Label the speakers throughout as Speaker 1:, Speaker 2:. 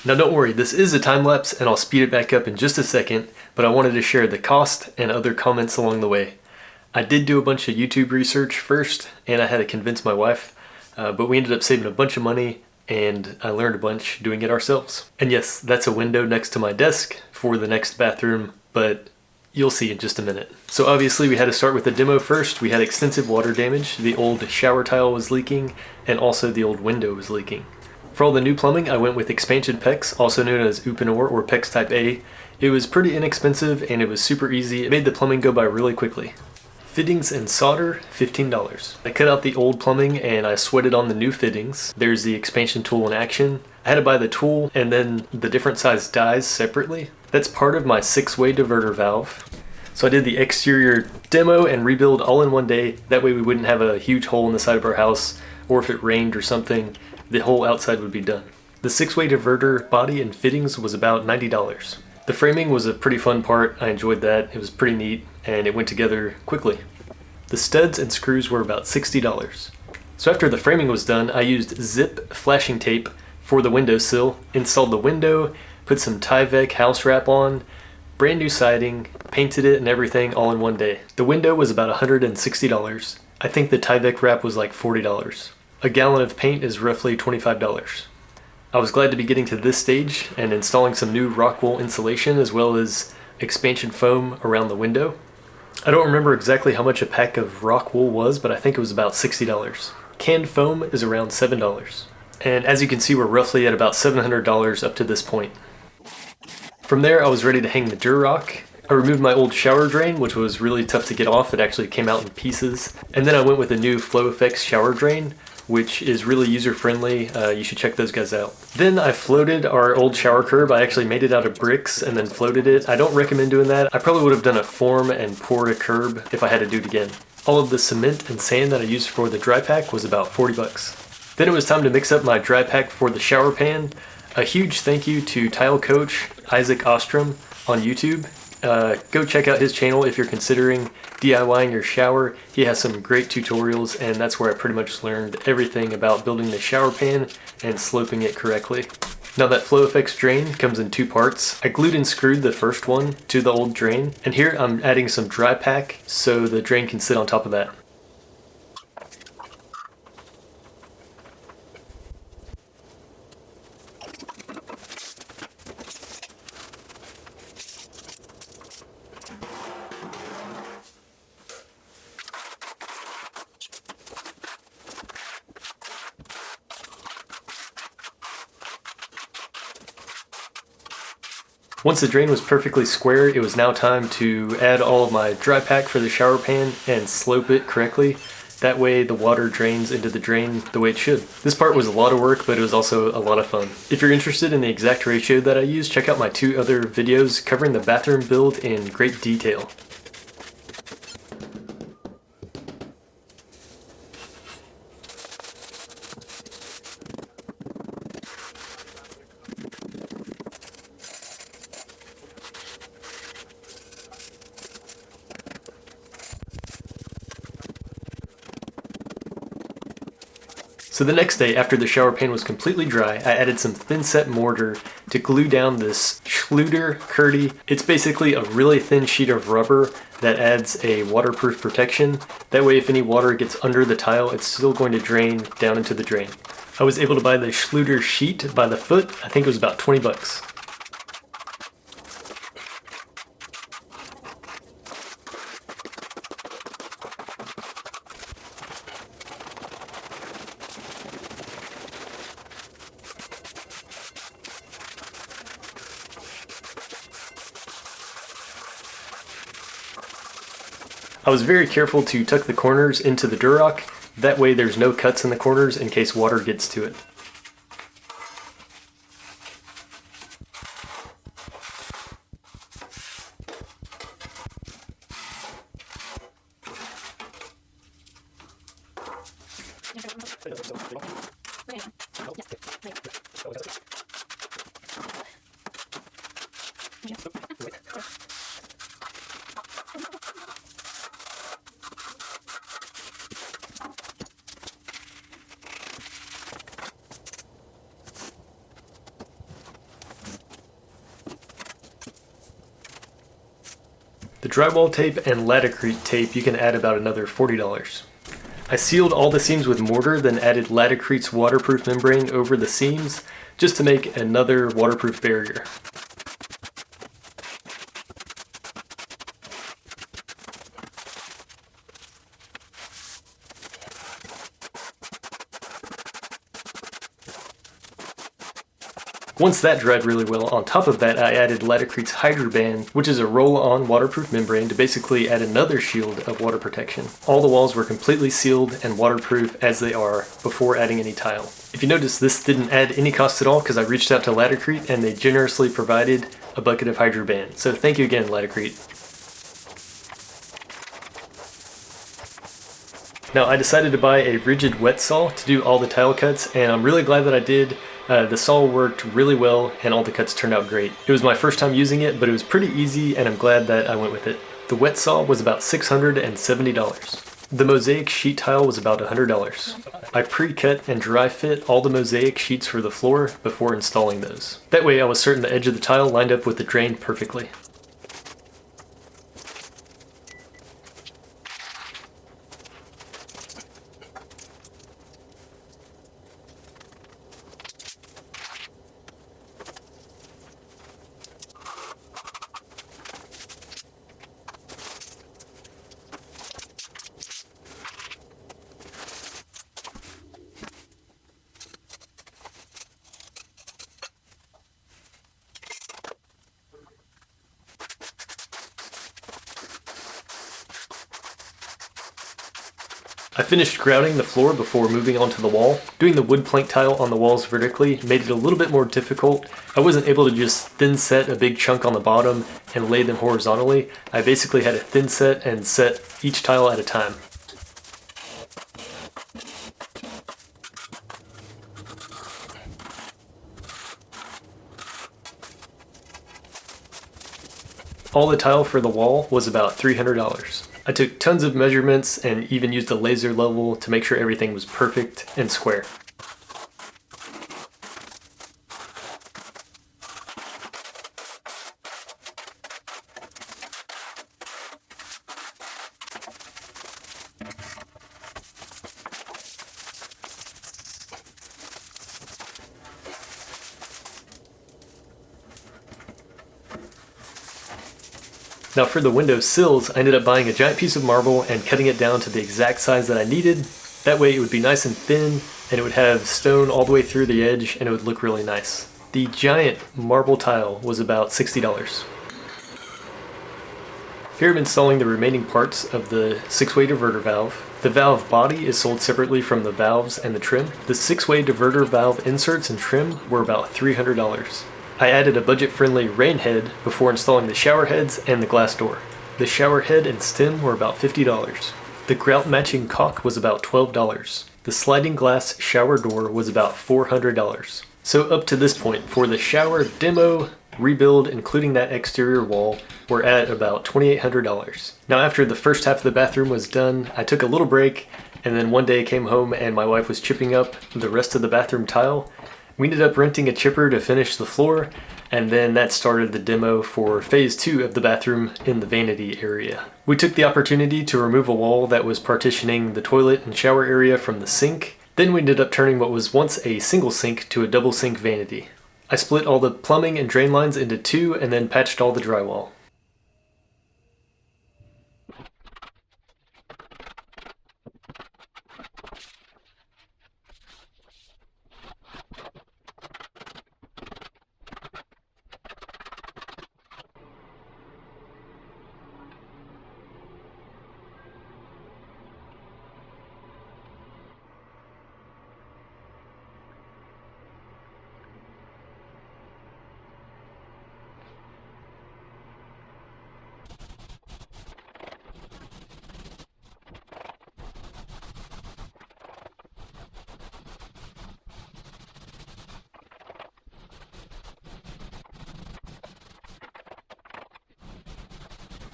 Speaker 1: Now don't worry, this is a time lapse and I'll speed it back up in just a second, but I wanted to share the cost and other comments along the way. I did do a bunch of YouTube research first and I had to convince my wife, but we ended up saving a bunch of money and I learned a bunch doing it ourselves. And yes, that's a window next to my desk for the next bathroom, but you'll see in just a minute. So obviously we had to start with the demo first. We had extensive water damage. The old shower tile was leaking and also the old window was leaking. For all the new plumbing, I went with expansion PEX, also known as Uponor or PEX Type A. It was pretty inexpensive and it was super easy. It made the plumbing go by really quickly. Fittings and solder, $15. I cut out the old plumbing and I sweated on the new fittings. There's the expansion tool in action. I had to buy the tool and then the different size dies separately. That's part of my 6-way diverter valve. So I did the exterior demo and rebuild all in one day. That way we wouldn't have a huge hole in the side of our house, or if it rained or something, the whole outside would be done. The 6-way diverter body and fittings was about $90. The framing was a pretty fun part. I enjoyed that. It was pretty neat and it went together quickly. The studs and screws were about $60. So after the framing was done, I used zip flashing tape for the windowsill, installed the window, put some Tyvek house wrap on, brand new siding, painted it and everything all in one day. The window was about $160. I think the Tyvek wrap was like $40. A gallon of paint is roughly $25. I was glad to be getting to this stage and installing some new rock wool insulation as well as expansion foam around the window. I don't remember exactly how much a pack of rock wool was, but I think it was about $60. Canned foam is around $7. And as you can see, we're roughly at about $700 up to this point. From there, I was ready to hang the Durock. I removed my old shower drain, which was really tough to get off. It actually came out in pieces. And then I went with a new Flow Effects shower drain, which is really user-friendly. You should check those guys out. Then I floated our old shower curb. I actually made it out of bricks and then floated it. I don't recommend doing that. I probably would have done a form and poured a curb if I had to do it again. All of the cement and sand that I used for the dry pack was about $40. Then it was time to mix up my dry pack for the shower pan. A huge thank you to tile coach Isaac Ostrom on YouTube. Go check out his channel if you're considering DIYing your shower. He has some great tutorials and that's where I pretty much learned everything about building the shower pan and sloping it correctly. Now that Flow Effects drain comes in 2 parts. I glued and screwed the first one to the old drain, and here I'm adding some dry pack so the drain can sit on top of that. Once the drain was perfectly square, it was now time to add all of my dry pack for the shower pan and slope it correctly. That way the water drains into the drain the way it should. This part was a lot of work, but it was also a lot of fun. If you're interested in the exact ratio that I used, check out my 2 other videos covering the bathroom build in great detail. So the next day, after the shower pan was completely dry, I added some thin set mortar to glue down this Schluter Curdy. It's basically a really thin sheet of rubber that adds a waterproof protection. That way if any water gets under the tile, it's still going to drain down into the drain. I was able to buy the Schluter sheet by the foot. I think it was about 20 bucks. I was very careful to tuck the corners into the Durock. That way there's no cuts in the corners in case water gets to it. drywall tape and Laticrete tape, you can add about another $40. I sealed all the seams with mortar, then added Laticrete's waterproof membrane over the seams just to make another waterproof barrier. Once that dried really well, on top of that I added Laticrete's Hydroband, which is a roll-on waterproof membrane to basically add another shield of water protection. All the walls were completely sealed and waterproof as they are before adding any tile. If you notice, this didn't add any cost at all because I reached out to Laticrete and they generously provided a bucket of Hydroband. So thank you again, Laticrete. Now I decided to buy a rigid wet saw to do all the tile cuts, and I'm really glad that I did. The saw worked really well and all the cuts turned out great. It was my first time using it, but it was pretty easy and I'm glad that I went with it. The wet saw was about $670. The mosaic sheet tile was about $100. I pre-cut and dry fit all the mosaic sheets for the floor before installing those. That way I was certain the edge of the tile lined up with the drain perfectly. I finished grouting the floor before moving on to the wall. Doing the wood plank tile on the walls vertically made it a little bit more difficult. I wasn't able to just thin set a big chunk on the bottom and lay them horizontally. I basically had to thin set and set each tile at a time. All the tile for the wall was about $300. I took tons of measurements and even used a laser level to make sure everything was perfect and square. Now for the window sills, I ended up buying a giant piece of marble and cutting it down to the exact size that I needed. That way it would be nice and thin, and it would have stone all the way through the edge, and it would look really nice. The giant marble tile was about $60. Here I'm installing the remaining parts of the 6-way diverter valve. The valve body is sold separately from the valves and the trim. The 6-way diverter valve inserts and trim were about $300. I added a budget-friendly rain head before installing the shower heads and the glass door. The shower head and stem were about $50. The grout matching caulk was about $12. The sliding glass shower door was about $400. So up to this point, for the shower demo rebuild, including that exterior wall, we're at about $2,800. Now after the first half of the bathroom was done, I took a little break, and then one day I came home and my wife was chipping up the rest of the bathroom tile. We ended up renting a chipper to finish the floor, and then that started the demo for phase 2 of the bathroom in the vanity area. We took the opportunity to remove a wall that was partitioning the toilet and shower area from the sink. Then we ended up turning what was once a single sink to a double sink vanity. I split all the plumbing and drain lines into 2 and then patched all the drywall.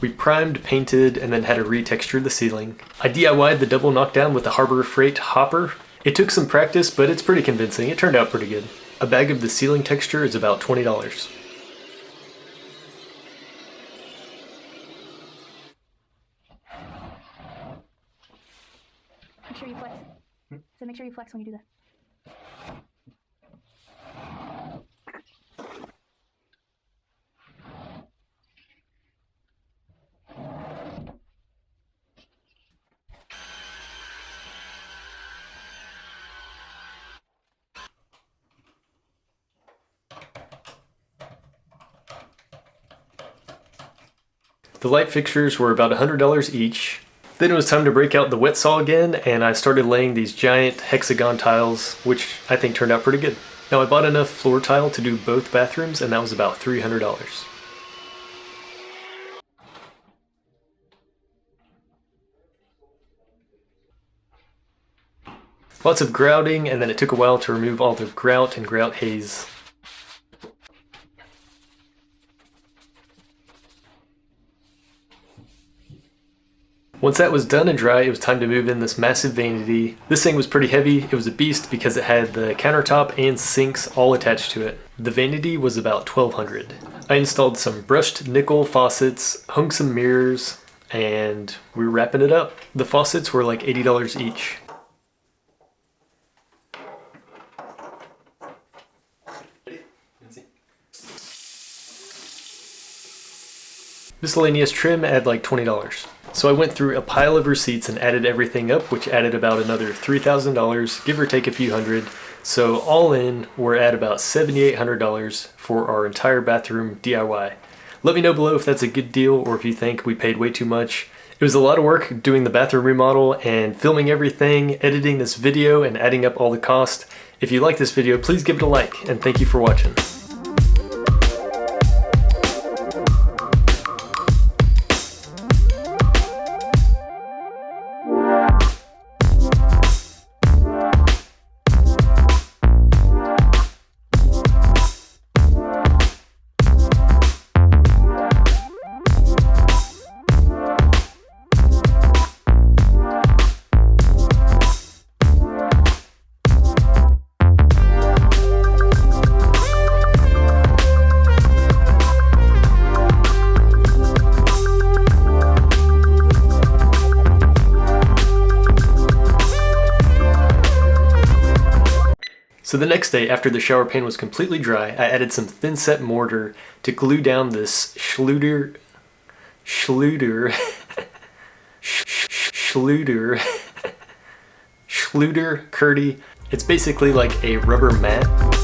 Speaker 1: We primed, painted, and then had to retexture the ceiling. I DIY'd the double knockdown with the Harbor Freight hopper. It took some practice, but it's pretty convincing. It turned out pretty good. A bag of the ceiling texture is about $20.
Speaker 2: So make sure you flex when you do that.
Speaker 1: The light fixtures were about $100 each. Then it was time to break out the wet saw again, and I started laying these giant hexagon tiles, which I think turned out pretty good. Now I bought enough floor tile to do both bathrooms, and that was about $300. Lots of grouting, and then it took a while to remove all the grout and grout haze. Once that was done and dry, it was time to move in this massive vanity. This thing was pretty heavy. It was a beast because it had the countertop and sinks all attached to it. The vanity was about $1,200. I installed some brushed nickel faucets, hung some mirrors, and we were wrapping it up. The faucets were like $80 each. Miscellaneous trim at like $20. So I went through a pile of receipts and added everything up, which added about another $3,000, give or take a few hundred. So all in, we're at about $7,800 for our entire bathroom DIY. Let me know below if that's a good deal or if you think we paid way too much. It was a lot of work doing the bathroom remodel and filming everything, editing this video, and adding up all the cost. If you like this video, please give it a like, and thank you for watching. So the next day, after the shower pan was completely dry, I added some thin set mortar to glue down this Schluter Curdy. It's basically like a rubber mat.